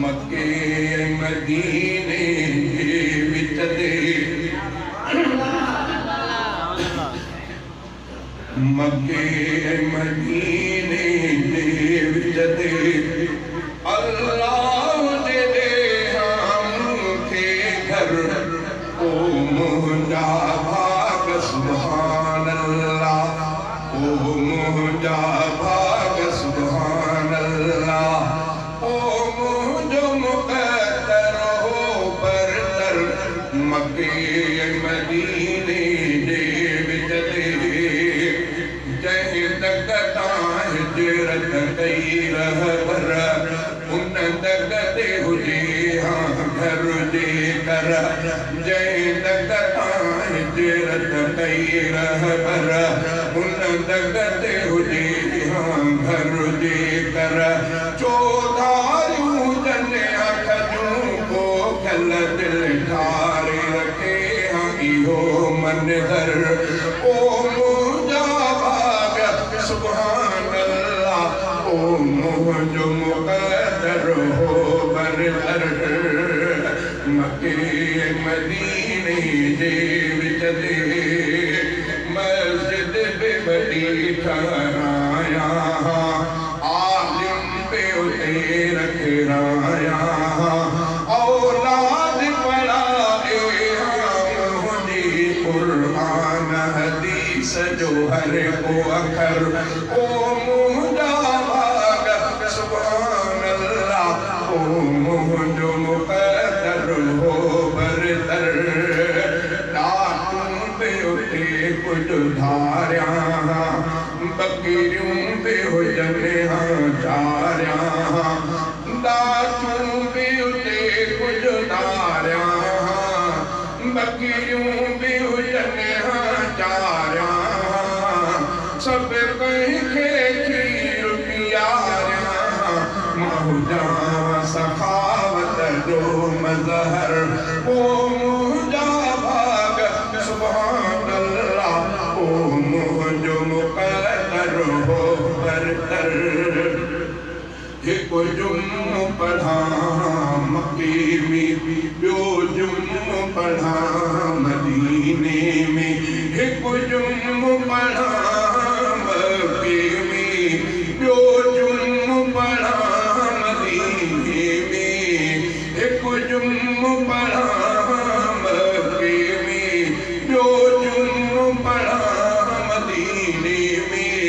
मक्के मदीने विच दे मक्के मदीने विच दे अल्लाह दे हम के घर ओ मुंजा भाग सुभान अल्लाह ओ मुंजा भाग सुभान अल्लाह ओ मुंजो मुक़द्दर हो बरतर मक्के मदीने दे विच दे जंहिं दगता हिजरत कई रहबर उन दग ते हुजे हाँ घर जे कर जंहिं दगता हिजरत कई रहबर उन दग ते हुजे हाँ घर जे कर चौधारियूं जने अख जूं पोखल दिल ठारे रखे हाँ इहो मंदर ओ मुंजा भाग सुभान अल्लाह ओ मुंजो मुक़द्दर हो बरतर मक्के मदीने जे विच दे मस्जिद पे बड़ी ठहराया आलिम पे उते रखराया औलाद पढ़ाए मुझे कुरान हदीस जो हर को अखर ओ मुंजा भाग सुभान अल्लाह ओ मुंजो मुक़द्दर हो बरतर लाटूं पे उते कुछ धारिया बकरियूं पे हुजनि हाँ चारिया लाटूं पे उते कुछ धारिया बकरियूं पे हुजनि हाँ चारिया सब कंहिंखे खीर पीआरिया मौजा सखावत जो मज़हर ओ मुंजा भाग सुभान अल्लाह ओ मुंजो मुक़द्दर हो बरतर हिकु जुम्मो पढ़ा मक्के में ॿियो जुम्मो पढ़ा मदीने में हिकु जुम्मो पढ़ा मक्के में ॿियो जुम्मो पढ़ा मदीने में हिकु जुम्मो पढ़ा मक्के में ॿियो जुम्मो पढ़ा मदीने में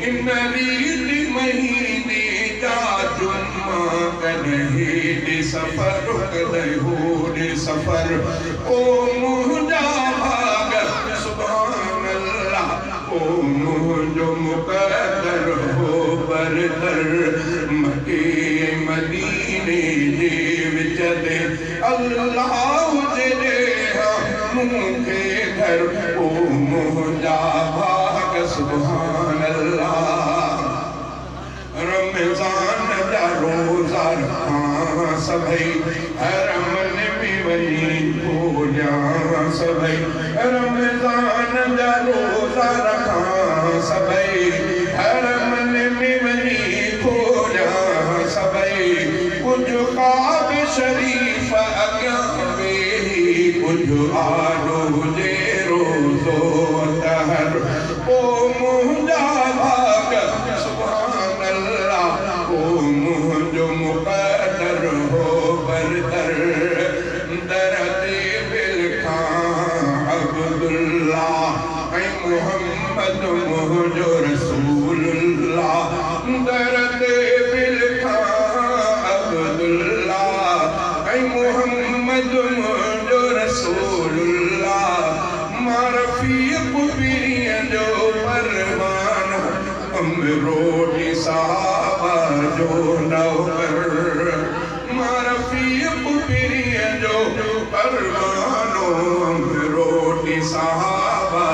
इन रीत महीने जा जुम्मा कॾहिं सफ़र कॾहिं सफ़र ओ मुंजा भाग सुभान अल्लाह ओ मुंजो मुक़द्दर हो बरतर मक्के मदीने जे विच दे अल्लाह दे मूंखे घर ओ मुंजा भाग सुभान अल्लाह रमज़ान जा रोज़ा रखां सभई हरमन में वञी पूॼां सभई रमज़ान जा रोज़ा रखां सभई हरमन में वञी पूॼां सभई कुझु काब शरीफ़ अॻियां वेही कुझु आॾो हुजे रोज़ो तहर ओ मुंजा भाग सुभान अल्लाह ओ मुंजो मुक़द्दर हो बरतर दर ते बिलखां अब्दुल्लाह ऐं मुहम्मद मुंजो रसूलुल्लाह दर ते बिलखां अब्दुल्लाह ऐं मुहम्मद मुंजो रसूलुल्लाह मां रफ़ीक़ पीरीअ जो परवानो रोटी साहबा जो नौकर मां रफ़ीक़ पीरीअ जो परवानो रोटी साहबा